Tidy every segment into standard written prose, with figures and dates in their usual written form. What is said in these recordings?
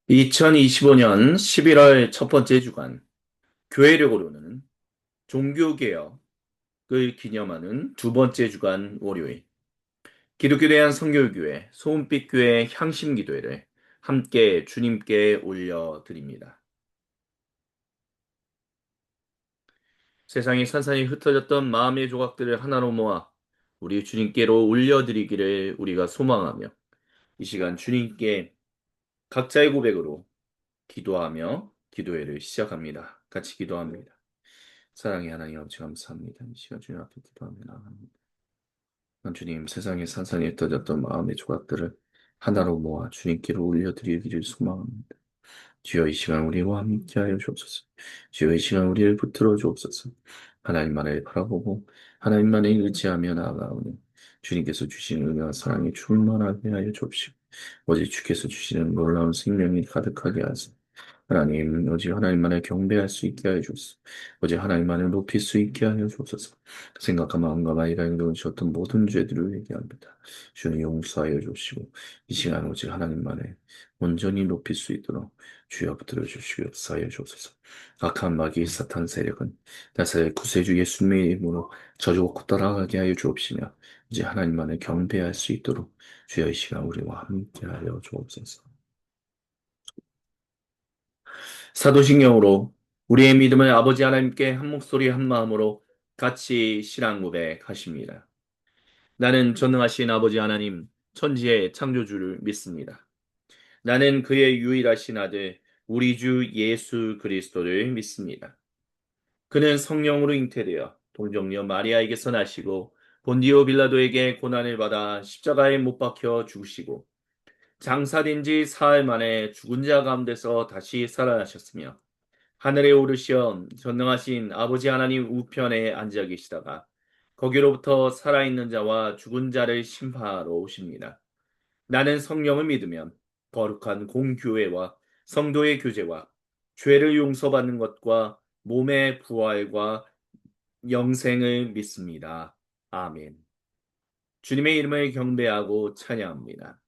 2025년 11월 첫 번째 주간, 교회력으로는 종교개혁을 기념하는 두 번째 주간 월요일, 기독교 대한 선교교회 소은빛교회 향심기도회를 함께 주님께 올려드립니다. 세상에 산산이 흩어졌던 마음의 조각들을 하나로 모아 우리 주님께로 올려드리기를 우리가 소망하며 이 시간 주님께 각자의 고백으로 기도하며 기도회를 시작합니다. 같이 기도합니다. 사랑의 하나님 아버지 감사합니다. 이 시간 주님 앞에 기도하며 나아갑니다. 주님 세상에 산산이 흩어졌던 마음의 조각들을 하나로 모아 주님께로 올려드리기를 소망합니다. 주여 이 시간 우리와 함께하여 주옵소서. 주여 이 시간 우리를 붙들어 주옵소서. 하나님만을 바라보고 하나님만을 의지하며 나아가오니 주님께서 주신 은혜와 사랑이 충만하게 하여 주옵시고 오직 주께서 주시는 놀라운 생명이 가득하게 하소서. 하나님, 오직 하나님만을 경배할 수 있게 하여 주옵소서. 오직 하나님만을 높일 수 있게 하여 주옵소서. 생각과 마음과 말이라 행동하셨던 모든 죄들을 회개합니다. 주님 용서하여 주시고 이 시간 오직 하나님만을 온전히 높일 수 있도록 주여 붙들어 주시고 역사하여 주옵소서. 악한 마귀 사탄 세력은 나사렛 구세주 예수님의 이름으로 저주고 따라가게 하여 주옵시며 이제 하나님만을 경배할 수 있도록 주여 이 시간 우리와 함께하여 주옵소서. 사도신경으로 우리의 믿음을 아버지 하나님께 한 목소리 한 마음으로 같이 신앙 고백하십니다. 나는 전능하신 아버지 하나님, 천지의 창조주를 믿습니다. 나는 그의 유일하신 아들, 우리 주 예수 그리스도를 믿습니다. 그는 성령으로 잉태되어 동정녀 마리아에게서 나시고 본디오 빌라도에게 고난을 받아 십자가에 못 박혀 죽으시고 장사된 지 사흘 만에 죽은 자 가운데서 다시 살아나셨으며 하늘에 오르시어 전능하신 아버지 하나님 우편에 앉아 계시다가 거기로부터 살아있는 자와 죽은 자를 심판하러 오십니다. 나는 성령을 믿으면 거룩한 공교회와 성도의 교제와 죄를 용서받는 것과 몸의 부활과 영생을 믿습니다. 아멘. 주님의 이름을 경배하고 찬양합니다.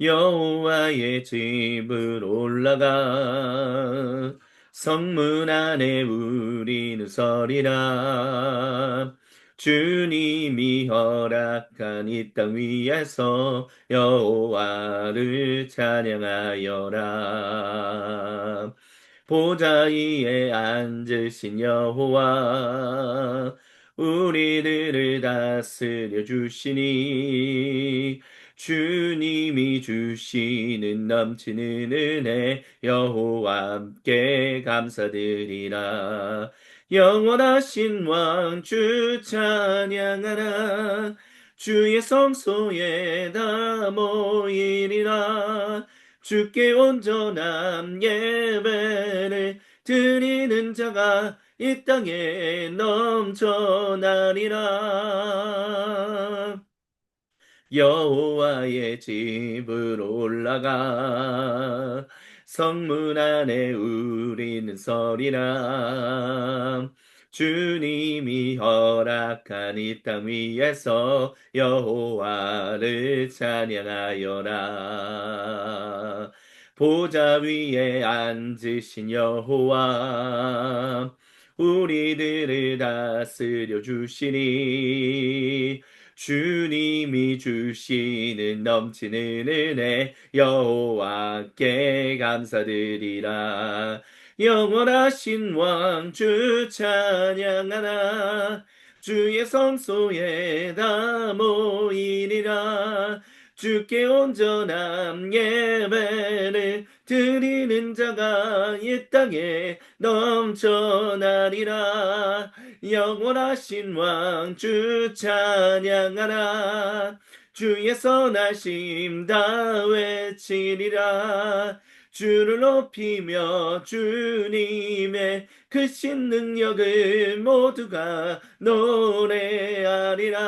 여호와의 집을 올라가 성문 안에 우리는 서리라. 주님이 허락한 이 땅 위에서 여호와를 찬양하여라. 보좌 위에 앉으신 여호와 우리들을 다스려 주시니 주님이 주시는 넘치는 은혜 여호와 함께 감사드리라. 영원하신 왕 주 찬양하라. 주의 성소에 다 모이리라. 주께 온전한 예배를 드리는 자가 이 땅에 넘쳐나리라. 여호와의 집으로 올라가 성문 안에 우리는 서리라. 주님이 허락한 이 땅 위에서 여호와를 찬양하여라. 보좌 위에 앉으신 여호와 우리들을 다스려 주시니 주님이 주시는 넘치는 은혜 여호와께 감사드리라. 영원하신 왕 주 찬양하라. 주의 성소에 다 모이리라. 주께 온전한 예배를 드리는 자가 이 땅에 넘쳐나리라. 영원하신 왕 주 찬양하라. 주의 선하심 다 외치리라. 주를 높이며 주님의 크신 능력을 모두가 노래하리라.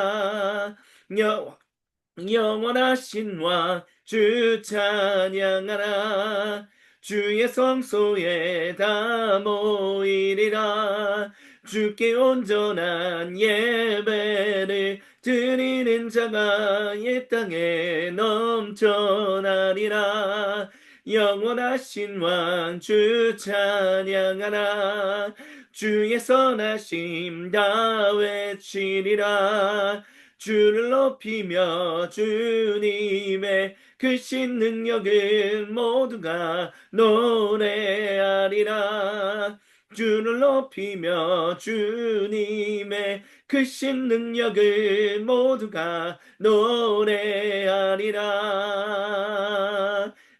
영원하신 왕 주 찬양하라. 주의 성소에 다 모이리라. 주께 온전한 예배를 드리는 자가 이 땅에 넘쳐나리라. 영원하신 왕 주 찬양하라. 주의 선하심 다 외치리라. 주를 높이며 주님의 크신 능력을 모두가 노래하리라. 주를 높이며 주님의 크신 능력을 모두가 노래하리라.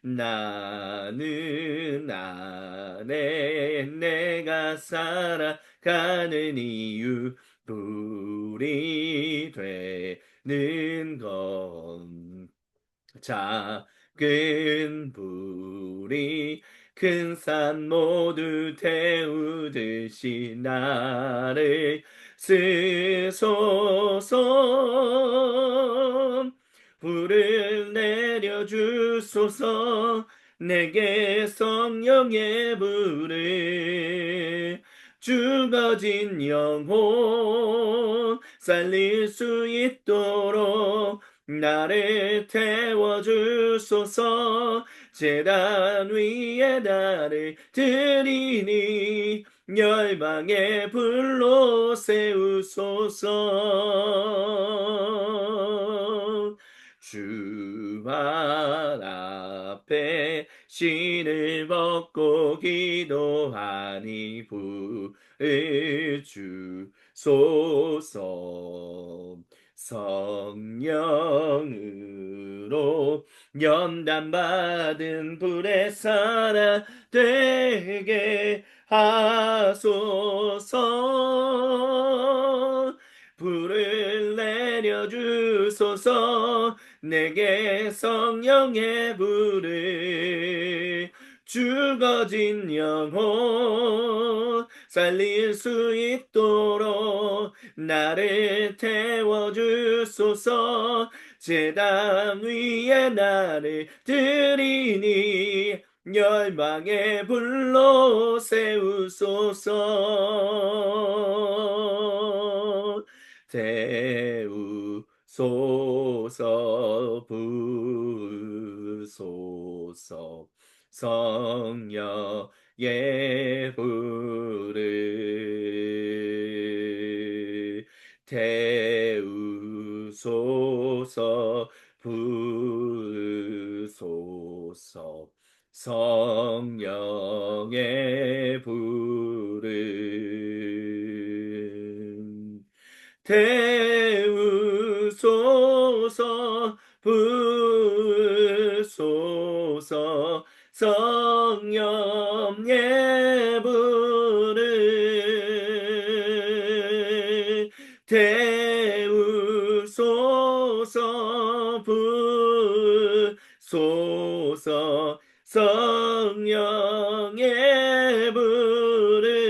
나는 안에 내가 살아가는 이유 불이 되는 건 작은 불이 큰 산 모두 태우듯이 나를 쓰소서. 불을 내려주소서. 내게 성령의 불을 죽어진 영혼 살릴 수 있도록 나를 태워주소서. 제단 위에 나를 드리니 열방의 불로 세우소서. 주발 앞에 신을 벗고 기도하니 불을 주소서. 성령으로 연단받은 불의 사람 되게 하소서. 불을 내려주소서. 내게 성령의 불을 죽어진 영혼 살릴 수 있도록 나를 태워주소서. 제단 위에 나를 드리니 열방의 불로 세우소서. 태우소서. 부소서. 성령의 불을 태우소서. 부소서. 성령의 불을 태우소서. 부소서. 성령의 불을 태우소서. 부소서. 성령의 불을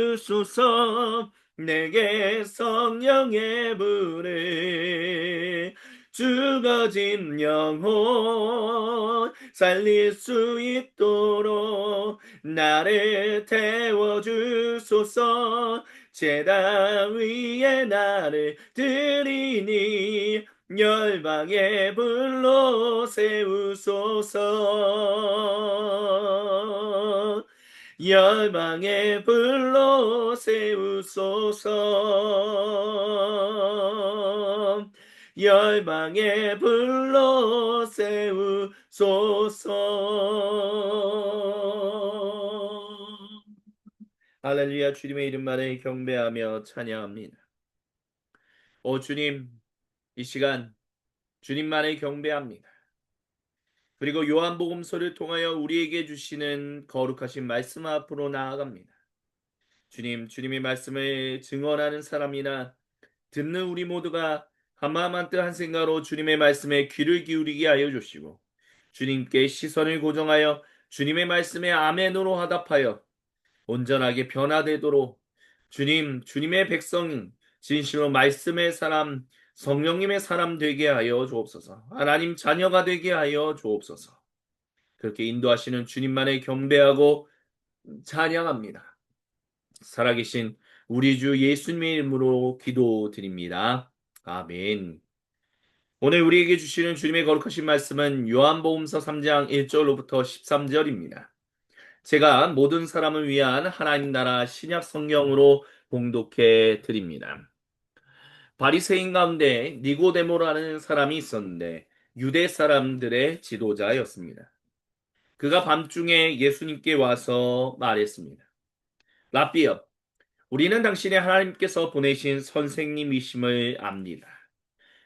내려주소서. 내게 성령의 불을 죽어진 영혼 살릴 수 있도록 나를 태워주소서. 제단 위에 나를 드리니 열방의 불로 세우소서. 열방의 불로 세우소서. 열방의 불로 세우소서. 할렐루야. 주님의 이름만을 경배하며 찬양합니다. 오 주님, 이 시간 주님만을 경배합니다. 그리고 요한복음서를 통하여 우리에게 주시는 거룩하신 말씀 앞으로 나아갑니다. 주님, 주님의 말씀을 증언하는 사람이나 듣는 우리 모두가 한마음 한뜻 한 생각으로 주님의 말씀에 귀를 기울이게 하여 주시고 주님께 시선을 고정하여 주님의 말씀에 아멘으로 화답하여 온전하게 변화되도록 주님, 주님의 백성, 진실로 말씀의 사람, 성령님의 사람 되게 하여 주옵소서. 하나님 자녀가 되게 하여 주옵소서. 그렇게 인도하시는 주님만을 경배하고 찬양합니다. 살아계신 우리 주 예수님의 이름으로 기도드립니다. 아멘. 오늘 우리에게 주시는 주님의 거룩하신 말씀은 요한복음서 3장 1절로부터 13절입니다. 제가 모든 사람을 위한 하나님 나라 신약 성경으로 봉독해 드립니다. 바리새인 가운데 니고데모라는 사람이 있었는데 유대 사람들의 지도자였습니다. 그가 밤중에 예수님께 와서 말했습니다. 라삐여, 우리는 당신의 하나님께서 보내신 선생님이심을 압니다.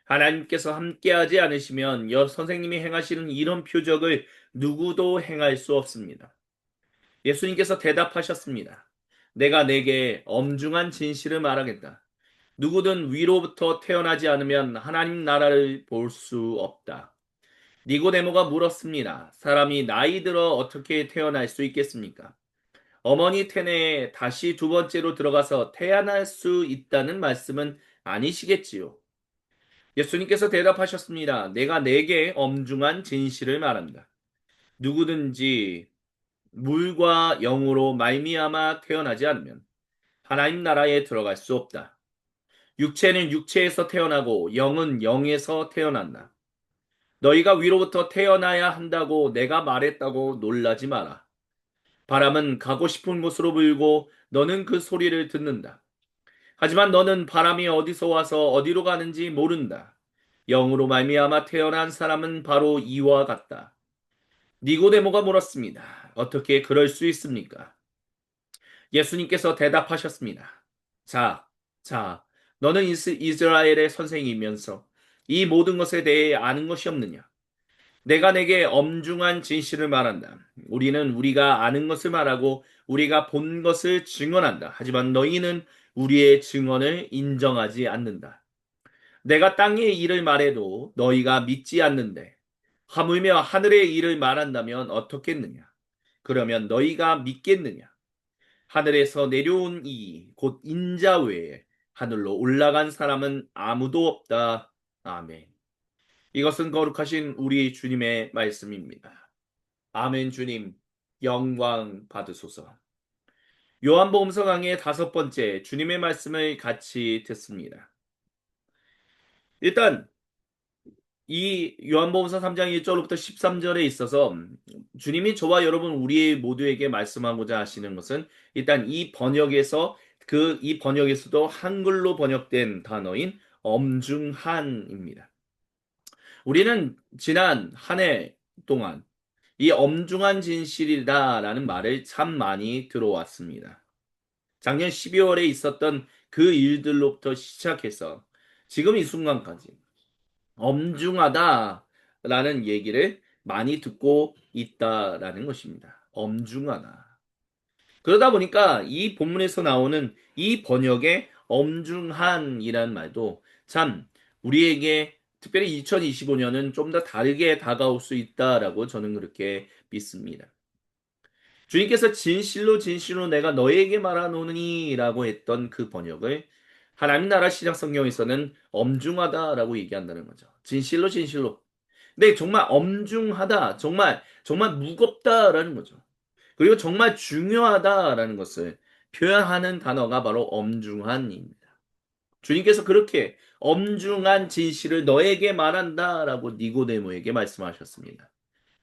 하나님께서 함께하지 않으시면 선생님이 행하시는 이런 표적을 누구도 행할 수 없습니다. 예수님께서 대답하셨습니다. 내가 내게 엄중한 진실을 말하겠다. 누구든 위로부터 태어나지 않으면 하나님 나라를 볼 수 없다. 니고데모가 물었습니다. 사람이 나이 들어 어떻게 태어날 수 있겠습니까? 어머니 태내에 다시 두 번째로 들어가서 태어날 수 있다는 말씀은 아니시겠지요. 예수님께서 대답하셨습니다. 내가 내게 엄중한 진실을 말한다. 누구든지 물과 영으로 말미암아 태어나지 않으면 하나님 나라에 들어갈 수 없다. 육체는 육체에서 태어나고 영은 영에서 태어난다. 너희가 위로부터 태어나야 한다고 내가 말했다고 놀라지 마라. 바람은 가고 싶은 곳으로 불고 너는 그 소리를 듣는다. 하지만 너는 바람이 어디서 와서 어디로 가는지 모른다. 영으로 말미암아 태어난 사람은 바로 이와 같다. 니고데모가 물었습니다. 어떻게 그럴 수 있습니까? 예수님께서 대답하셨습니다. 자, 자, 너는 이스라엘의 선생이면서 이 모든 것에 대해 아는 것이 없느냐? 내가 내게 엄중한 진실을 말한다. 우리는 우리가 아는 것을 말하고 우리가 본 것을 증언한다. 하지만 너희는 우리의 증언을 인정하지 않는다. 내가 땅의 일을 말해도 너희가 믿지 않는데 하물며 하늘의 일을 말한다면 어떻겠느냐? 그러면 너희가 믿겠느냐? 하늘에서 내려온 이 곧 인자 외에 하늘로 올라간 사람은 아무도 없다. 아멘. 이것은 거룩하신 우리 주님의 말씀입니다. 아멘. 주님 영광 받으소서. 요한복음서 강의 5번째 주님의 말씀을 같이 듣습니다. 일단 이 요한복음서 3장 1절부터 13절에 있어서 주님이 저와 여러분 우리 모두에게 말씀하고자 하시는 것은 일단 이 번역에서도 한글로 번역된 단어인 엄중한입니다. 우리는 지난 한 해 동안 이 엄중한 진실이다라는 말을 참 많이 들어왔습니다. 작년 12월에 있었던 그 일들로부터 시작해서 지금 이 순간까지 엄중하다라는 얘기를 많이 듣고 있다라는 것입니다. 엄중하다. 그러다 보니까 이 본문에서 나오는 이 번역의 엄중한이란 말도 참 우리에게 특별히 2025년은 좀 더 다르게 다가올 수 있다라고 저는 그렇게 믿습니다. 주님께서 진실로 진실로 내가 너에게 말하노니 라고 했던 그 번역을 하나님 나라 신약 성경에서는 엄중하다라고 얘기한다는 거죠. 진실로 진실로. 근데 정말 엄중하다, 정말 무겁다라는 거죠. 그리고 정말 중요하다라는 것을 표현하는 단어가 바로 엄중한입니다. 주님께서 그렇게 엄중한 진실을 너에게 말한다라고 니고데모에게 말씀하셨습니다.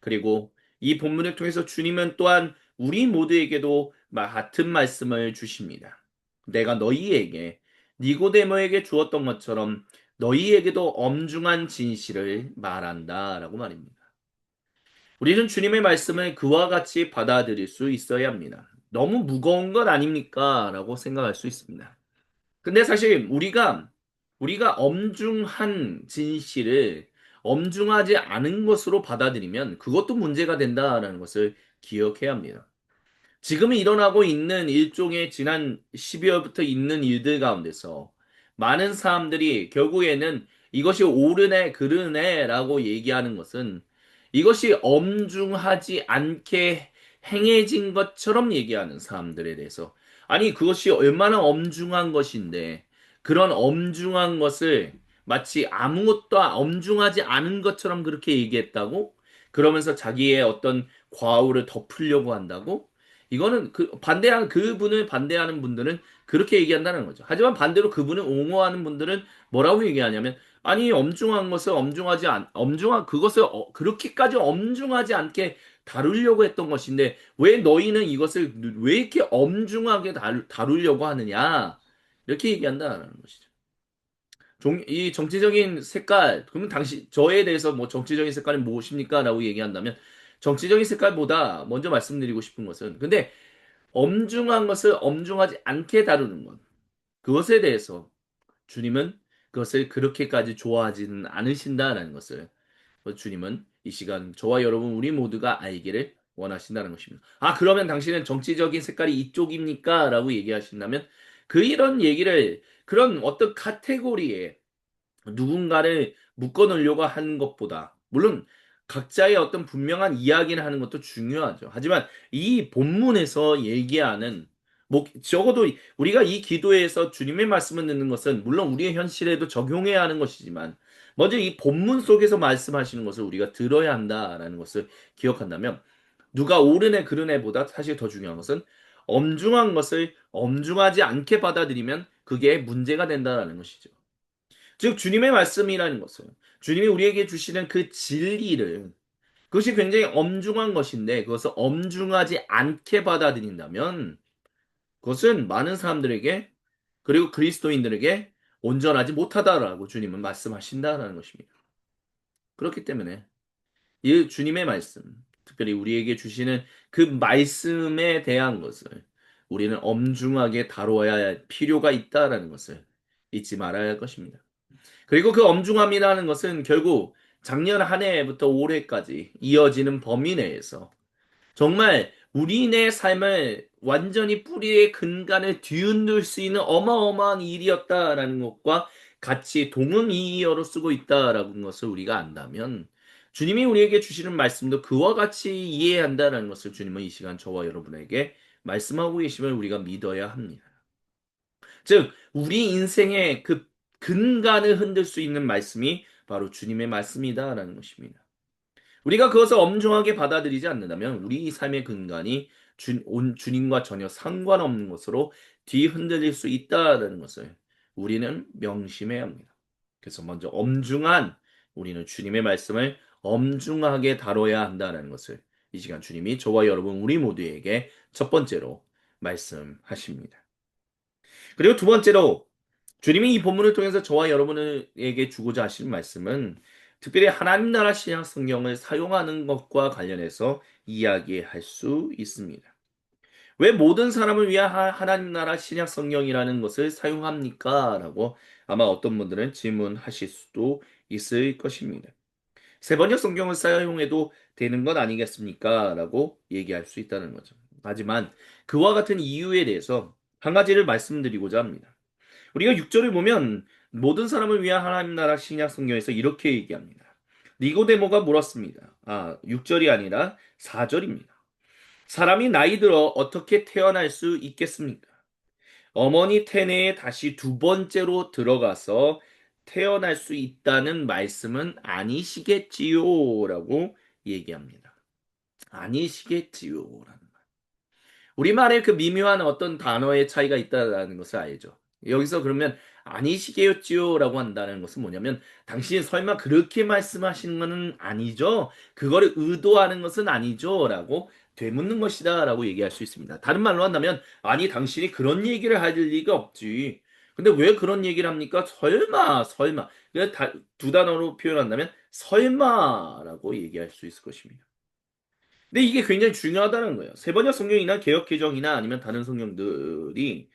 그리고 이 본문을 통해서 주님은 또한 우리 모두에게도 같은 말씀을 주십니다. 내가 너희에게 니고데모에게 주었던 것처럼 너희에게도 엄중한 진실을 말한다라고 말입니다. 우리는 주님의 말씀을 그와 같이 받아들일 수 있어야 합니다. 너무 무거운 것 아닙니까? 라고 생각할 수 있습니다. 근데 사실 우리가 엄중한 진실을 엄중하지 않은 것으로 받아들이면 그것도 문제가 된다라는 것을 기억해야 합니다. 지금 일어나고 있는 일종의 지난 12월부터 있는 일들 가운데서 많은 사람들이 결국에는 이것이 옳으네, 그르네 라고 얘기하는 것은 이것이 엄중하지 않게 행해진 것처럼 얘기하는 사람들에 대해서 아니, 그것이 얼마나 엄중한 것인데 그런 엄중한 것을 마치 아무것도 엄중하지 않은 것처럼 그렇게 얘기했다고? 그러면서 자기의 어떤 과오를 덮으려고 한다고? 이거는 그분을 반대하는 분들은 그렇게 얘기한다는 거죠. 하지만 반대로 그분을 옹호하는 분들은 뭐라고 얘기하냐면 아니, 엄중한 것을 그것을 그렇게까지 엄중하지 않게 다루려고 했던 것인데, 왜 너희는 이것을 왜 이렇게 엄중하게 다루려고 하느냐? 이렇게 얘기한다는 것이죠. 이 정치적인 색깔, 그러면 저에 대해서 뭐 정치적인 색깔이 무엇입니까? 라고 얘기한다면, 정치적인 색깔보다 먼저 말씀드리고 싶은 것은, 근데 엄중한 것을 엄중하지 않게 다루는 것. 그것에 대해서 주님은 그것을 그렇게까지 좋아하지는 않으신다라는 것을 주님은 이 시간 저와 여러분 우리 모두가 알기를 원하신다는 것입니다. 아, 그러면 당신은 정치적인 색깔이 이쪽입니까? 라고 얘기하신다면 이런 얘기를 그런 어떤 카테고리에 누군가를 묶어 놓으려고 하는 것보다, 물론 각자의 어떤 분명한 이야기를 하는 것도 중요하죠. 하지만 이 본문에서 얘기하는, 뭐 적어도 우리가 이 기도에서 주님의 말씀을 듣는 것은 물론 우리의 현실에도 적용해야 하는 것이지만, 먼저 이 본문 속에서 말씀하시는 것을 우리가 들어야 한다라는 것을 기억한다면, 누가 옳으네 그르네보다 사실 더 중요한 것은 엄중한 것을 엄중하지 않게 받아들이면 그게 문제가 된다라는 것이죠. 즉 주님의 말씀이라는 것은, 주님이 우리에게 주시는 그 진리를, 그것이 굉장히 엄중한 것인데 그것을 엄중하지 않게 받아들인다면 그것은 많은 사람들에게, 그리고 그리스도인들에게 온전하지 못하다라고 주님은 말씀하신다라는 것입니다. 그렇기 때문에 이 주님의 말씀, 특별히 우리에게 주시는 그 말씀에 대한 것을 우리는 엄중하게 다루어야 할 필요가 있다라는 것을 잊지 말아야 할 것입니다. 그리고 그 엄중함이라는 것은 결국 작년 한 해부터 올해까지 이어지는 범위 내에서 정말 우리네 삶을 완전히 뿌리의 근간을 뒤흔들 수 있는 어마어마한 일이었다라는 것과 같이 동응이어로 쓰고 있다라는 것을 우리가 안다면, 주님이 우리에게 주시는 말씀도 그와 같이 이해한다라는 것을 주님은 이 시간 저와 여러분에게 말씀하고 계심을 우리가 믿어야 합니다. 즉, 우리 인생의 그 근간을 흔들 수 있는 말씀이 바로 주님의 말씀이다라는 것입니다. 우리가 그것을 엄중하게 받아들이지 않는다면 우리 삶의 근간이 주님과 전혀 상관없는 것으로 뒤흔들릴 수 있다는 것을 우리는 명심해야 합니다. 그래서 먼저 우리는 주님의 말씀을 엄중하게 다뤄야 한다는 것을 이 시간 주님이 저와 여러분 우리 모두에게 첫 번째로 말씀하십니다. 그리고 두 번째로 주님이 이 본문을 통해서 저와 여러분에게 주고자 하시는 말씀은 특별히 하나님 나라 신약 성경을 사용하는 것과 관련해서 이야기할 수 있습니다. 왜 모든 사람을 위한 하나님 나라 신약 성경이라는 것을 사용합니까? 라고 아마 어떤 분들은 질문하실 수도 있을 것입니다. 세 번역 성경을 사용해도 되는 것 아니겠습니까? 라고 얘기할 수 있다는 거죠. 하지만 그와 같은 이유에 대해서 한 가지를 말씀드리고자 합니다. 우리가 6절을 보면 모든 사람을 위한 하나님 나라 신약 성경에서 이렇게 얘기합니다. 니고데모가 물었습니다. 6절이 아니라 4절입니다. 사람이 나이 들어 어떻게 태어날 수 있겠습니까? 어머니 태내에 다시 두 번째로 들어가서 태어날 수 있다는 말씀은 아니시겠지요? 라고 얘기합니다. 아니시겠지요? 우리말에 그 미묘한 어떤 단어의 차이가 있다는 것을 알죠. 여기서 그러면 아니시겠지요? 라고 한다는 것은 뭐냐면 당신이 설마 그렇게 말씀하시는 것은 아니죠? 그거를 의도하는 것은 아니죠? 라고 되묻는 것이다 라고 얘기할 수 있습니다. 다른 말로 한다면 아니 당신이 그런 얘기를 할 리가 없지. 근데 왜 그런 얘기를 합니까? 설마. 두 단어로 표현한다면 설마라고 얘기할 수 있을 것입니다. 근데 이게 굉장히 중요하다는 거예요. 세번역 성경이나 개역 개정이나 아니면 다른 성경들이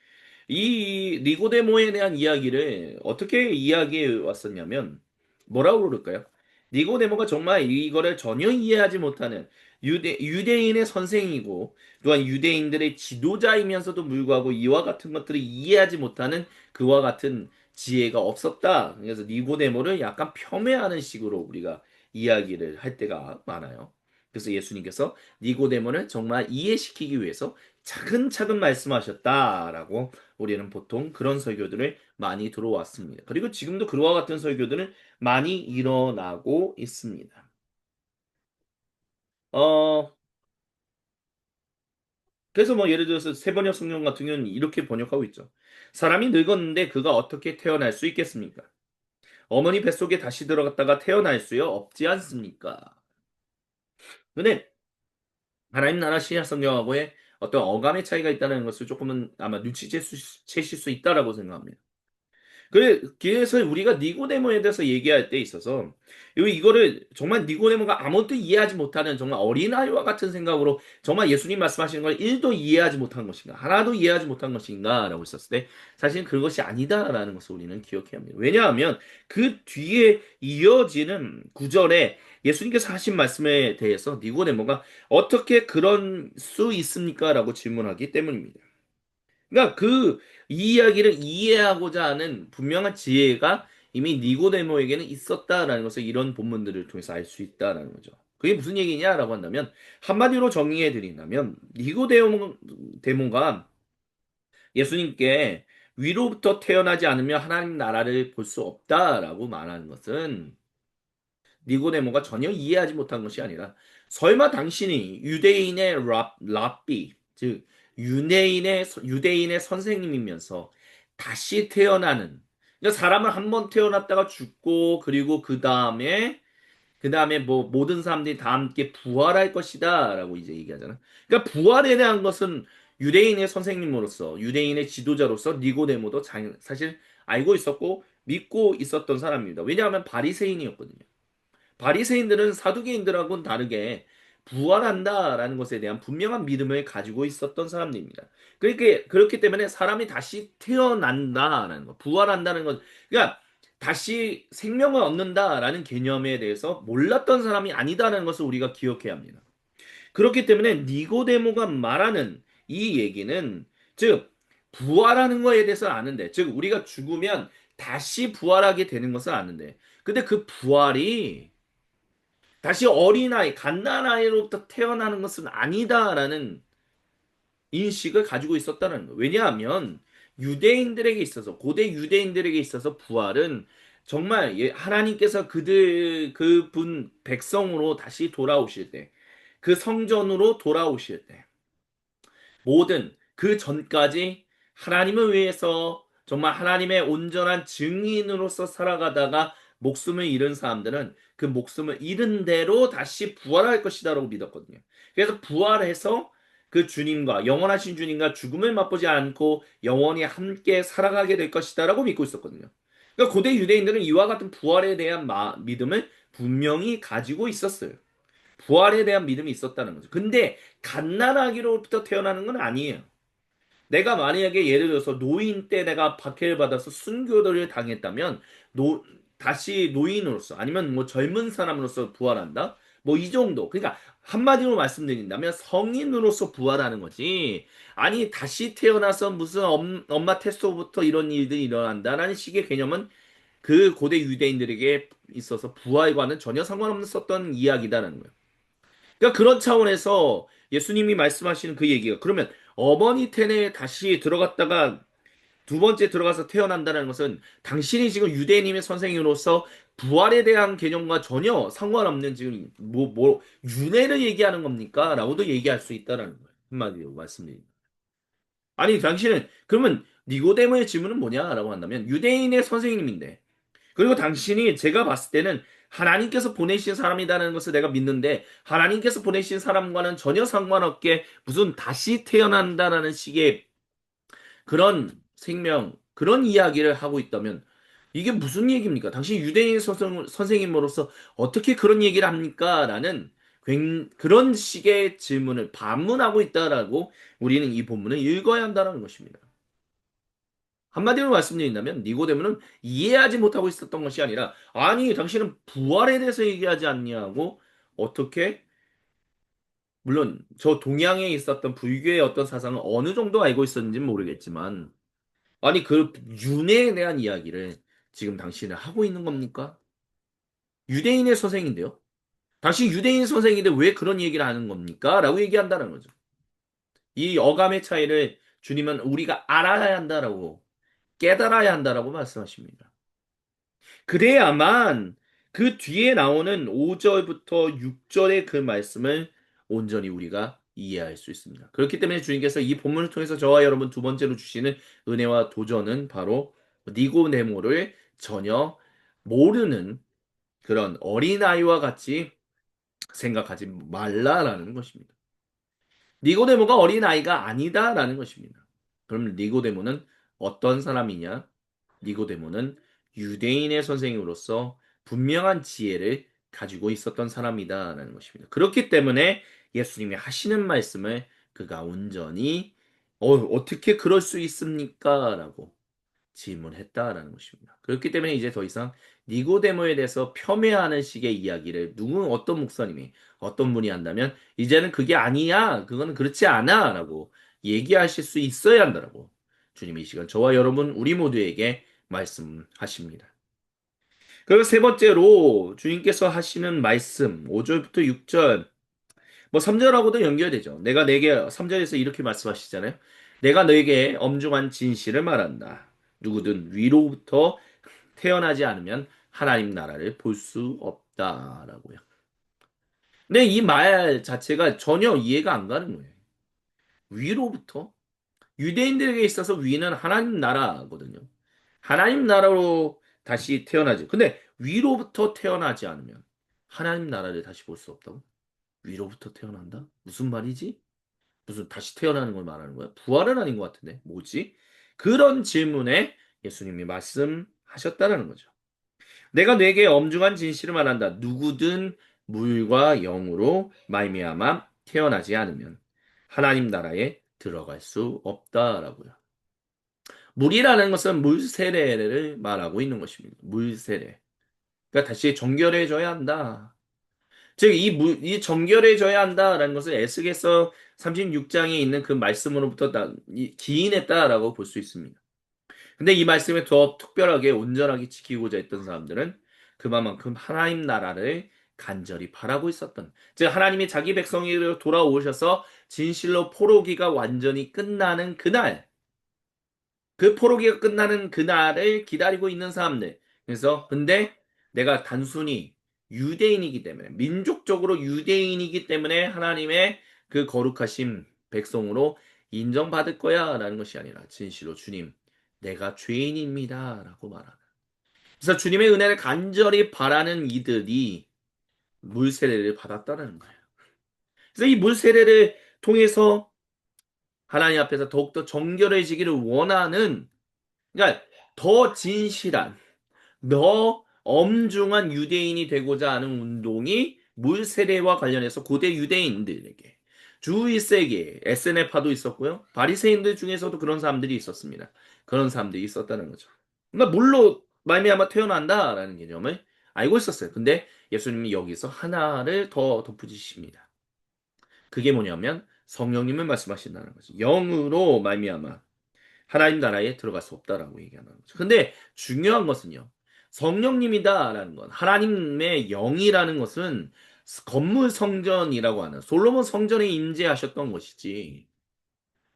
이 니고데모에 대한 이야기를 어떻게 이야기해 왔었냐면 뭐라고 그럴까요? 니고데모가 정말 이거를 전혀 이해하지 못하는 유대인의 선생이고 또한 유대인들의 지도자이면서도 불구하고 이와 같은 것들을 이해하지 못하는 그와 같은 지혜가 없었다. 그래서 니고데모를 약간 폄훼하는 식으로 우리가 이야기를 할 때가 많아요. 그래서 예수님께서 니고데모를 정말 이해시키기 위해서 차근차근 말씀하셨다라고 우리는 보통 그런 설교들을 많이 들어왔습니다. 그리고 지금도 그와 같은 설교들은 많이 일어나고 있습니다. 어, 그래서 뭐 예를 들어서 세번역 성경 같은 경우는 이렇게 번역하고 있죠. 사람이 늙었는데 그가 어떻게 태어날 수 있겠습니까? 어머니 뱃속에 다시 들어갔다가 태어날 수요 없지 않습니까? 근데 하나님 나라 신약 성경하고의 어떤 어감의 차이가 있다는 것을 조금은 아마 눈치채실 수 있다라고 생각합니다. 그래서 우리가 니고데모에 대해서 얘기할 때 있어서 이거를 정말 니고데모가 아무것도 이해하지 못하는 정말 어린아이와 같은 생각으로 정말 예수님 말씀하시는 걸 1도 이해하지 못한 것인가 하나도 이해하지 못한 것인가 라고 했었을 때 사실 그것이 아니다라는 것을 우리는 기억해야 합니다. 왜냐하면 그 뒤에 이어지는 구절에 예수님께서 하신 말씀에 대해서 니고데모가 어떻게 그런 수 있습니까? 라고 질문하기 때문입니다. 그러니까 이 이야기를 이해하고자 하는 분명한 지혜가 이미 니고데모에게는 있었다라는 것을 이런 본문들을 통해서 알 수 있다라는 거죠. 그게 무슨 얘기냐라고 한다면 한마디로 정의해 드린다면 니고데모가 예수님께 위로부터 태어나지 않으면 하나님 나라를 볼 수 없다라고 말하는 것은 니고데모가 전혀 이해하지 못한 것이 아니라 설마 당신이 유대인의 랍비 즉 유대인의 선생님이면서 다시 태어나는 그러니까 사람은 한 번 태어났다가 죽고 그리고 그 다음에 뭐 모든 사람들이 다 함께 부활할 것이다라고 이제 얘기하잖아. 그러니까 부활에 대한 것은 유대인의 선생님으로서 유대인의 지도자로서 니고데모도 사실 알고 있었고 믿고 있었던 사람입니다. 왜냐하면 바리새인이었거든요. 바리새인들은 사두개인들하고는 다르게 부활한다라는 것에 대한 분명한 믿음을 가지고 있었던 사람들입니다. 그렇기 때문에 사람이 다시 태어난다라는 것, 부활한다는 것, 그러니까 다시 생명을 얻는다라는 개념에 대해서 몰랐던 사람이 아니다라는 것을 우리가 기억해야 합니다. 그렇기 때문에 니고데모가 말하는 이 얘기는 즉 부활하는 거에 대해서 아는데 즉 우리가 죽으면 다시 부활하게 되는 것을 아는데 근데 그 부활이 다시 어린아이, 갓난아이로부터 태어나는 것은 아니다라는 인식을 가지고 있었다는 거예요. 왜냐하면 유대인들에게 있어서, 고대 유대인들에게 있어서 부활은 정말 하나님께서 그분 백성으로 다시 돌아오실 때, 그 성전으로 돌아오실 때, 모든 그 전까지 하나님을 위해서 정말 하나님의 온전한 증인으로서 살아가다가 목숨을 잃은 사람들은 그 목숨을 잃은 대로 다시 부활할 것이다라고 믿었거든요. 그래서 부활해서 그 주님과 영원하신 주님과 죽음을 맛보지 않고 영원히 함께 살아가게 될 것이다라고 믿고 있었거든요. 그러니까 고대 유대인들은 이와 같은 부활에 대한 믿음을 분명히 가지고 있었어요. 부활에 대한 믿음이 있었다는 거죠. 근데 갓난아기로부터 태어나는 건 아니에요. 내가 만약에 예를 들어서 노인 때 내가 박해를 받아서 순교를 당했다면 다시 노인으로서 아니면 뭐 젊은 사람으로서 부활한다? 뭐 이 정도. 그러니까 한마디로 말씀드린다면 성인으로서 부활하는 거지. 아니 다시 태어나서 무슨 엄마 태소부터 이런 일들이 일어난다라는 식의 개념은 그 고대 유대인들에게 있어서 부활과는 전혀 상관없었던 이야기다라는 거예요. 그러니까 그런 차원에서 예수님이 말씀하시는 그 얘기가 그러면 어머니 텐에 다시 들어갔다가 두 번째 들어가서 태어난다는 것은 당신이 지금 유대인님의 선생님으로서 부활에 대한 개념과 전혀 상관없는 지금 윤회를 얘기하는 겁니까? 라고도 얘기할 수 있다라는 거예요. 한마디로 말씀드립니다. 아니 당신은 그러면 니고데모의 질문은 뭐냐라고 한다면 유대인의 선생님인데 그리고 당신이 제가 봤을 때는 하나님께서 보내신 사람이라는 것을 내가 믿는데 하나님께서 보내신 사람과는 전혀 상관없게 무슨 다시 태어난다라는 식의 그런 그런 이야기를 하고 있다면 이게 무슨 얘기입니까? 당신 유대인 선생님으로서 어떻게 그런 얘기를 합니까? 라는 그런 식의 질문을 반문하고 있다라고 우리는 이 본문을 읽어야 한다는 것입니다. 한마디로 말씀드린다면 니고데모는 이해하지 못하고 있었던 것이 아니라 아니 당신은 부활에 대해서 얘기하지 않냐고 어떻게 물론 저 동양에 있었던 불교의 어떤 사상을 어느 정도 알고 있었는지는 모르겠지만 아니 그 윤회에 대한 이야기를 지금 당신은 하고 있는 겁니까? 유대인의 선생인데요. 당신 유대인 선생인데 왜 그런 얘기를 하는 겁니까? 라고 얘기한다는 거죠. 이 어감의 차이를 주님은 우리가 알아야 한다라고 깨달아야 한다라고 말씀하십니다. 그래야만 그 뒤에 나오는 5절부터 6절의 그 말씀을 온전히 우리가 이해할 수 있습니다. 그렇기 때문에 주님께서 이 본문을 통해서 저와 여러분 두 번째로 주시는 은혜와 도전은 바로 니고데모를 전혀 모르는 그런 어린아이와 같이 생각하지 말라라는 것입니다. 니고데모가 어린아이가 아니다라는 것입니다. 그럼 니고데모는 어떤 사람이냐? 니고데모는 유대인의 선생으로서 분명한 지혜를 가지고 있었던 사람이다라는 것입니다. 그렇기 때문에 예수님이 하시는 말씀을 그가 온전히 어떻게 그럴 수 있습니까? 라고 질문했다라는 것입니다. 그렇기 때문에 이제 더 이상 니고데모에 대해서 폄훼하는 식의 이야기를 어떤 목사님이 어떤 분이 한다면 이제는 그게 아니야. 그거는 그렇지 않아라고 얘기하실 수 있어야 한다라고 주님이 이 시간 저와 여러분 우리 모두에게 말씀하십니다. 그리고 세 번째로 주님께서 하시는 말씀 5절부터 6절 뭐 3절하고도 연결되죠. 내가 내게 3절에서 이렇게 말씀하시잖아요. 내가 너에게 엄중한 진실을 말한다. 누구든 위로부터 태어나지 않으면 하나님 나라를 볼 수 없다라고요. 근데 이 말 자체가 전혀 이해가 안 가는 거예요. 위로부터? 유대인들에게 있어서 위는 하나님 나라거든요. 하나님 나라로 다시 태어나지. 근데 위로부터 태어나지 않으면 하나님 나라를 다시 볼 수 없다고? 위로부터 태어난다? 무슨 말이지? 무슨 다시 태어나는 걸 말하는 거야? 부활은 아닌 것 같은데. 뭐지? 그런 질문에 예수님이 말씀하셨다는 거죠. 내가 내게 엄중한 진실을 말한다. 누구든 물과 영으로 말미암아 태어나지 않으면 하나님 나라에 들어갈 수 없다라고요. 물이라는 것은 물세례를 말하고 있는 것입니다. 물세례. 그러니까 다시 정결해져야 한다. 즉, 이 정결해져야 한다라는 것을 에스겔서 36장에 있는 그 말씀으로부터 기인했다라고 볼 수 있습니다. 근데 이 말씀을 더 특별하게 온전하게 지키고자 했던 사람들은 그만큼 하나님 나라를 간절히 바라고 있었던, 즉 하나님이 자기 백성으로 돌아오셔서 진실로 포로기가 완전히 끝나는 그날, 그 포로기가 끝나는 그날을 기다리고 있는 사람들. 그래서 근데 내가 단순히 유대인이기 때문에 민족적으로 유대인이기 때문에 하나님의 그 거룩하신 백성으로 인정받을 거야라는 것이 아니라 진실로 주님 내가 죄인입니다라고 말하는. 그래서 주님의 은혜를 간절히 바라는 이들이 물세례를 받았다는 거예요. 그래서 이 물세례를 통해서 하나님 앞에서 더욱더 정결해지기를 원하는, 그러니까 더 진실한, 더 엄중한 유대인이 되고자 하는 운동이 물세례와 관련해서 고대 유대인들에게 주 1세기에 에스네파도 있었고요. 바리새인들 중에서도 그런 사람들이 있었습니다. 그런 사람들이 있었다는 거죠. 그러니까 물로 말미암아 태어난다라는 개념을 알고 있었어요. 근데 예수님이 여기서 하나를 더 덧붙이십니다. 그게 뭐냐면 성령님을 말씀하신다는 거죠. 영으로 말미암아 하나님 나라에 들어갈 수 없다라고 얘기하는 거죠. 근데 중요한 것은요. 성령님이다라는 건 하나님의 영이라는 것은 건물 성전이라고 하는 솔로몬 성전에 임재하셨던 것이지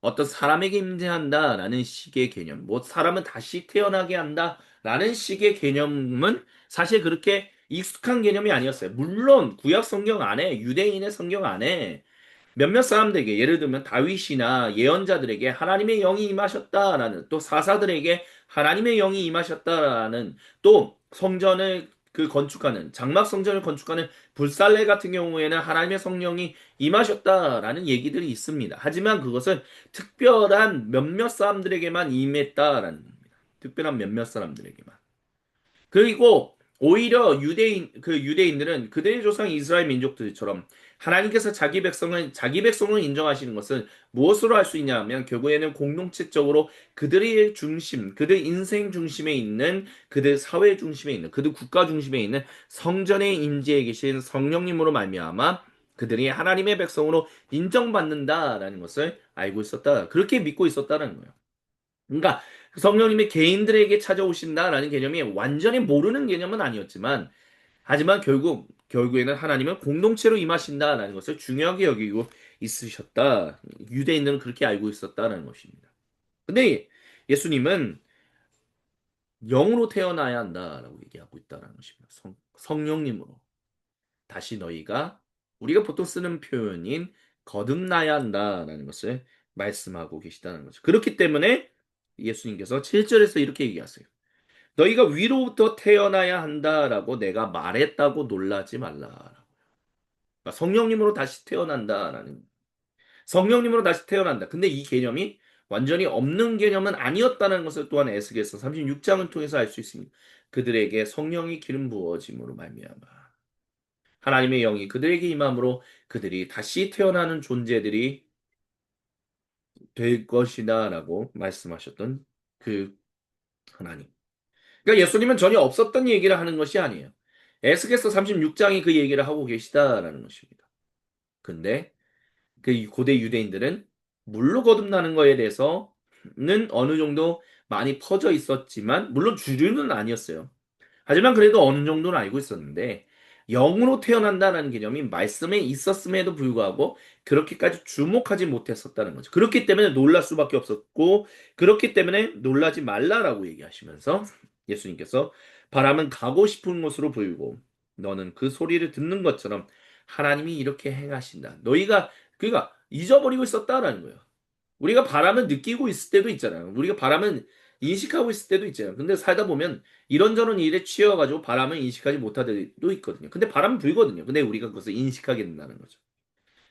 어떤 사람에게 임재한다라는 식의 개념, 뭐 사람은 다시 태어나게 한다라는 식의 개념은 사실 그렇게 익숙한 개념이 아니었어요. 물론 구약 성경 안에 유대인의 성경 안에 몇몇 사람들에게 예를 들면 다윗이나 예언자들에게 하나님의 영이 임하셨다라는, 또 사사들에게 하나님의 영이 임하셨다라는, 또 성전을 건축하는 장막 성전을 건축하는 불살레 같은 경우에는 하나님의 성령이 임하셨다라는 얘기들이 있습니다. 하지만 그것은 특별한 몇몇 사람들에게만 임했다라는 겁니다. 특별한 몇몇 사람들에게만. 그리고 오히려 유대인들은 그들의 조상 이스라엘 민족들처럼 하나님께서 자기 백성을 인정하시는 것은 무엇으로 할 수 있냐 하면 결국에는 공동체적으로 그들의 중심, 그들 인생 중심에 있는, 그들 사회 중심에 있는, 그들 국가 중심에 있는 성전에 임재해 계신 성령님으로 말미암아 그들이 하나님의 백성으로 인정받는다라는 것을 알고 있었다. 그렇게 믿고 있었다는 거예요. 그러니까 성령님이 개인들에게 찾아오신다라는 개념이 완전히 모르는 개념은 아니었지만, 하지만 결국에는 하나님은 공동체로 임하신다라는 것을 중요하게 여기고 있으셨다. 유대인들은 그렇게 알고 있었다는 것입니다. 근데 예수님은 영으로 태어나야 한다라고 얘기하고 있다는 것입니다. 성령님으로. 다시 너희가, 우리가 보통 쓰는 표현인 거듭나야 한다라는 것을 말씀하고 계시다는 거죠. 그렇기 때문에 예수님께서 7절에서 이렇게 얘기하세요. 너희가 위로부터 태어나야 한다라고 내가 말했다고 놀라지 말라. 그러니까 성령님으로 다시 태어난다라는. 성령님으로 다시 태어난다. 근데 이 개념이 완전히 없는 개념은 아니었다는 것을 또한 에스겔서 36장을 통해서 알 수 있습니다. 그들에게 성령이 기름 부어짐으로 말미암아 하나님의 영이 그들에게 임함으로 그들이 다시 태어나는 존재들이 될 것이다라고 말씀하셨던 그 하나님. 그러니까 예수님은 전혀 없었던 얘기를 하는 것이 아니에요. 에스겔서 36장이 그 얘기를 하고 계시다라는 것입니다. 근데 그 고대 유대인들은 물로 거듭나는 거에 대해서는 어느 정도 많이 퍼져 있었지만, 물론 주류는 아니었어요. 하지만 그래도 어느 정도는 알고 있었는데, 영으로 태어난다는 개념이 말씀에 있었음에도 불구하고 그렇게까지 주목하지 못했었다는 거죠. 그렇기 때문에 놀랄 수밖에 없었고, 그렇기 때문에 놀라지 말라라고 얘기하시면서 예수님께서 바람은 가고 싶은 곳으로 불고 너는 그 소리를 듣는 것처럼 하나님이 이렇게 행하신다. 너희가 그러니까 잊어버리고 있었다라는 거예요. 우리가 바람을 느끼고 있을 때도 있잖아요. 우리가 바람은 인식하고 있을 때도 있잖아요. 근데 살다 보면 이런저런 일에 취해가지고 바람을 인식하지 못할 때도 있거든요. 근데 바람은 불거든요. 근데 우리가 그것을 인식하게 된다는 거죠.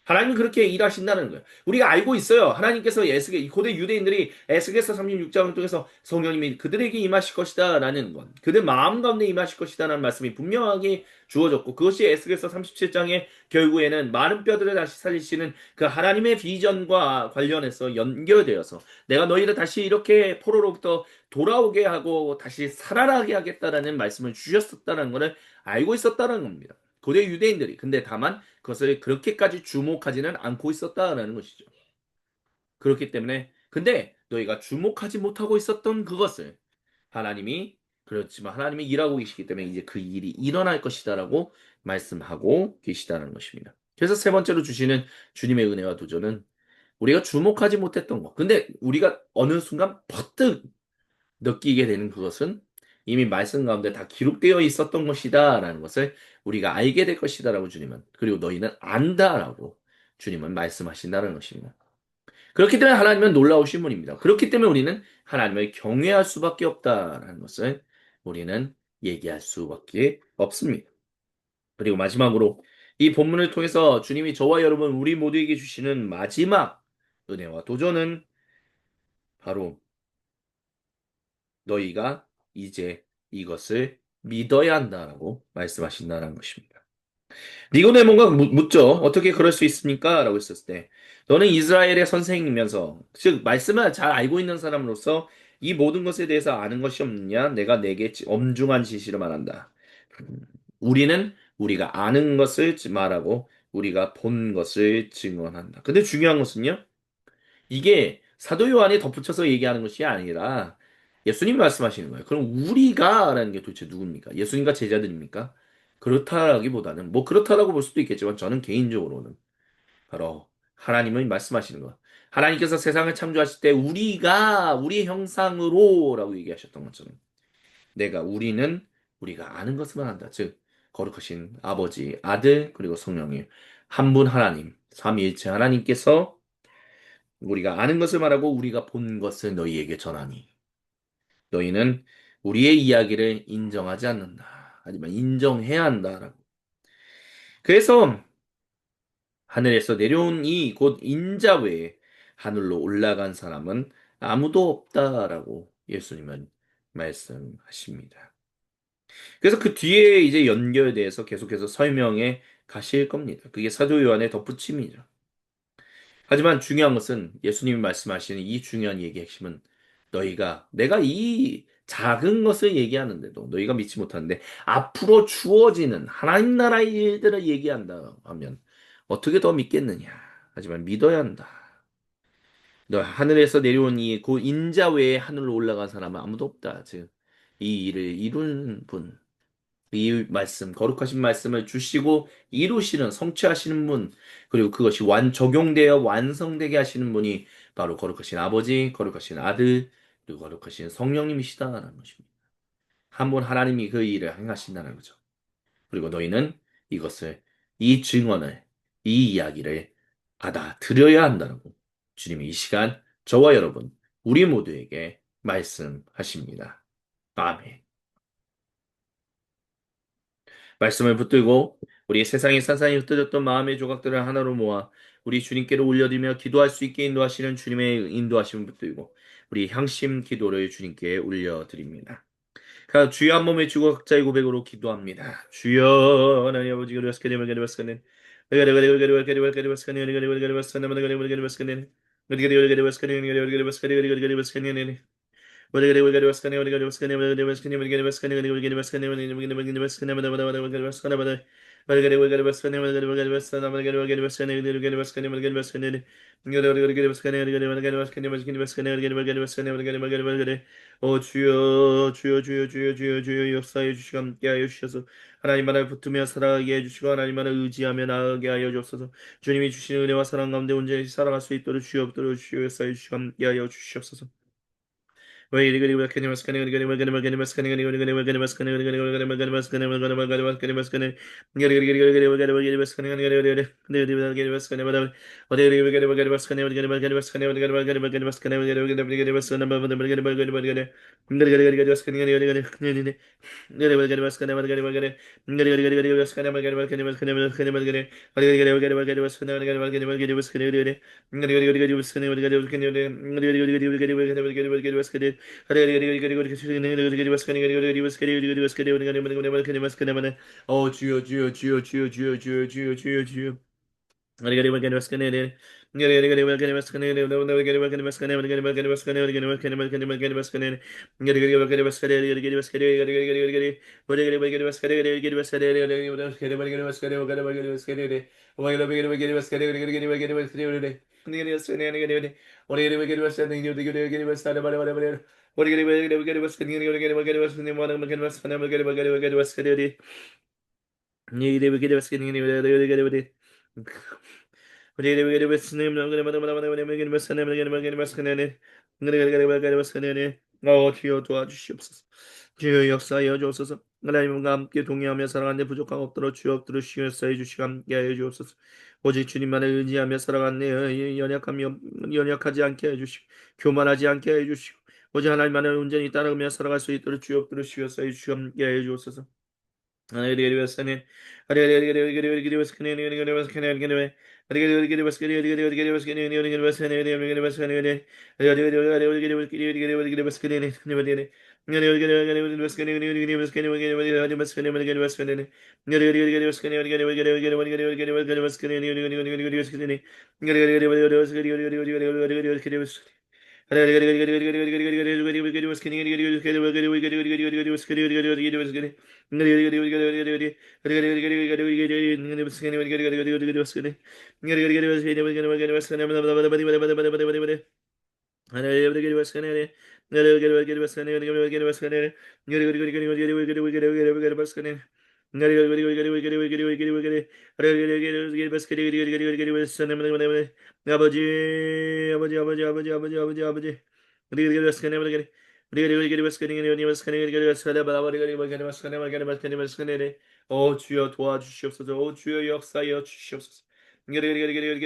하나님은 그렇게 일하신다는 거예요. 우리가 알고 있어요. 하나님께서 고대 유대인들이 에스겔서 36장을 통해서 성령님이 그들에게 임하실 것이다 라는 것. 그들 마음 가운데 임하실 것이다 라는 말씀이 분명하게 주어졌고 그것이 에스겔서 37장의 결국에는 마른 뼈들을 다시 살리시는 그 하나님의 비전과 관련해서 연결되어서 내가 너희를 다시 이렇게 포로로부터 돌아오게 하고 다시 살아나게 하겠다라는 말씀을 주셨었다는 것을 알고 있었다는 겁니다. 고대 유대인들이. 근데 다만 그것을 그렇게까지 주목하지는 않고 있었다라는 것이죠. 그렇기 때문에 근데 너희가 주목하지 못하고 있었던 그것을 하나님이 그렇지만 하나님이 일하고 계시기 때문에 이제 그 일이 일어날 것이다라고 말씀하고 계시다는 것입니다. 그래서 세 번째로 주시는 주님의 은혜와 도전은 우리가 주목하지 못했던 것. 근데 우리가 어느 순간 퍼뜩 느끼게 되는 그것은 이미 말씀 가운데 다 기록되어 있었던 것이다라는 것을 우리가 알게 될 것이다라고 주님은 그리고 너희는 안다라고 주님은 말씀하신다는 것입니다. 그렇기 때문에 하나님은 놀라우신 분입니다. 그렇기 때문에 우리는 하나님을 경외할 수밖에 없다라는 것을 우리는 얘기할 수밖에 없습니다. 그리고 마지막으로 이 본문을 통해서 주님이 저와 여러분 우리 모두에게 주시는 마지막 은혜와 도전은 바로 너희가 이제 이것을 믿어야 한다라고 말씀하신다는 것입니다. 니고데모가 묻죠. 어떻게 그럴 수 있습니까? 라고 했었을 때 너는 이스라엘의 선생이면서 즉 말씀을 잘 알고 있는 사람으로서 이 모든 것에 대해서 아는 것이 없느냐? 내가 내게 엄중한 진실을 말한다. 음, 우리는 우리가 아는 것을 말하고 우리가 본 것을 증언한다. 근데 중요한 것은요. 이게 사도 요한이 덧붙여서 얘기하는 것이 아니라 예수님 말씀하시는 거예요. 그럼 우리가라는 게 도대체 누굽니까? 예수님과 제자들입니까? 그렇다라기보다는 뭐 그렇다라고 볼 수도 있겠지만 저는 개인적으로는 바로 하나님의 말씀하시는 것. 하나님께서 세상을 창조하실 때 우리가 우리 형상으로라고 얘기하셨던 것처럼 우리는 우리가 아는 것만 한다. 즉 거룩하신 아버지, 아들 그리고 성령님 한 분 하나님 삼위일체 하나님께서 우리가 아는 것을 말하고 우리가 본 것을 너희에게 전하니 너희는 우리의 이야기를 인정하지 않는다. 하지만 인정해야 한다라고. 그래서 하늘에서 내려온 이 곧 인자 외에 하늘로 올라간 사람은 아무도 없다라고 예수님은 말씀하십니다. 그래서 그 뒤에 이제 연결돼서 계속해서 설명해 가실 겁니다. 그게 사도 요한의 덧붙임이죠. 하지만 중요한 것은 예수님이 말씀하시는 이 중요한 얘기의 핵심은 내가 이 작은 것을 얘기하는데도 너희가 믿지 못하는데 앞으로 주어지는 하나님 나라의 일들을 얘기한다 하면 어떻게 더 믿겠느냐. 하지만 믿어야 한다. 너 하늘에서 내려온 이 그 인자 외에 하늘로 올라간 사람은 아무도 없다. 즉, 이 일을 이루는 분. 이 말씀, 거룩하신 말씀을 주시고 이루시는, 성취하시는 분, 그리고 그것이 적용되어 완성되게 하시는 분이 바로 거룩하신 아버지, 거룩하신 아들, 그리고 거룩하신 성령님이시다라는 것입니다. 한 분 하나님이 그 일을 행하신다는 거죠. 그리고 너희는 이것을, 이 증언을, 이 이야기를 받아들여야 한다고 주님이 이 시간 저와 여러분, 우리 모두에게 말씀하십니다. 아멘. 말씀을 붙들고 우리 세상에 산산이 흩어졌던 마음의 조각들을 하나로 모아 우리 주님께로 올려드리며 기도할 수 있게 인도하시는 주님의 인도하심을 붙들고 우리 향심 기도를 주님께 올려드립니다. 주여 한 몸에 주고 각자의 고백으로 기도합니다. 주여 하나님 아버지 그리스도의 이름을 기도하시는 주여 역사해 주시고 함께하여 주셔서 하나님 나라를 붙들며 살아가게 해주시고 하나님 나라를 의지하며 나아가게 하여 주옵소서. 주님이 주시는 은혜와 사랑 가운데 온전히 살아갈 수 있도록 주여 붙들어 주시고 역사해 주시고 함께하여 주시옵소서. 주여 주여 주여 주여 주여 주여 주여 주여 주여 주여 도와주시옵소서. 주여 역사하여 주옵소서. 하나님과 함께 동의하며 살아가는 데 부족함 없도록 주여 들으시고 역사해 주시고 함께하여 주옵소서. 오직 주님만을 의지하며 살아가는 데 연약하지 않게 해주시고 교만하지 않게 해주시고 오직 하나님만을 온전히 따르며 살아갈 수 있도록 주여 들으시고 역사해 주시고 함께하여 주옵소서. 아버지 주여 도와주시옵소서. 주여 역사하여 주시옵소서. 주여 도와주옵소서.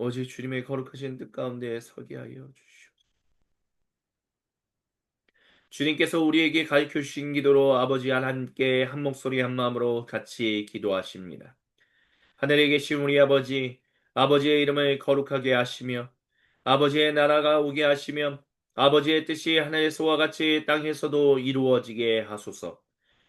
오직 주님의 거룩하신 뜻 가운데 서게 하여 주시옵소서. 주님께서 우리에게 가르쳐 주신 기도로 아버지 하나님께 한 목소리 한 마음으로 같이 기도하십니다. 하늘에 계신 우리 아버지, 아버지의 이름을 거룩하게 하시며 아버지의 나라가 오게 하시며 아버지의 뜻이 하늘에서와 같이 땅에서도 이루어지게 하소서.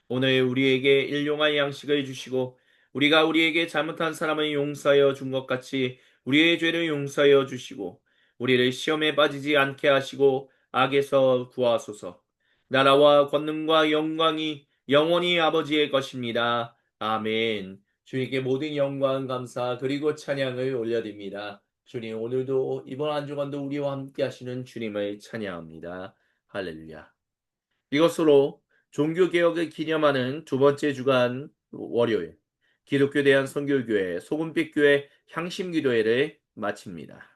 오늘 우리에게 일용할 양식을 주시고 우리가 우리에게 잘못한 사람을 용서하여 준 것 같이 우리의 죄를 용서하여 주시고 우리를 시험에 빠지지 않게 하시고 악에서 구하소서. 나라와 권능과 영광이 영원히 아버지의 것입니다. 아멘. 주님께 모든 영광, 감사, 그리고 찬양을 올려드립니다. 주님, 오늘도 이번 한 주간도 우리와 함께 하시는 주님을 찬양합니다. 할렐루야. 이것으로 종교개혁을 기념하는 두 번째 주간 월요일, 기독교 대한 선교교회 소금빛교회 향심기도회를 마칩니다.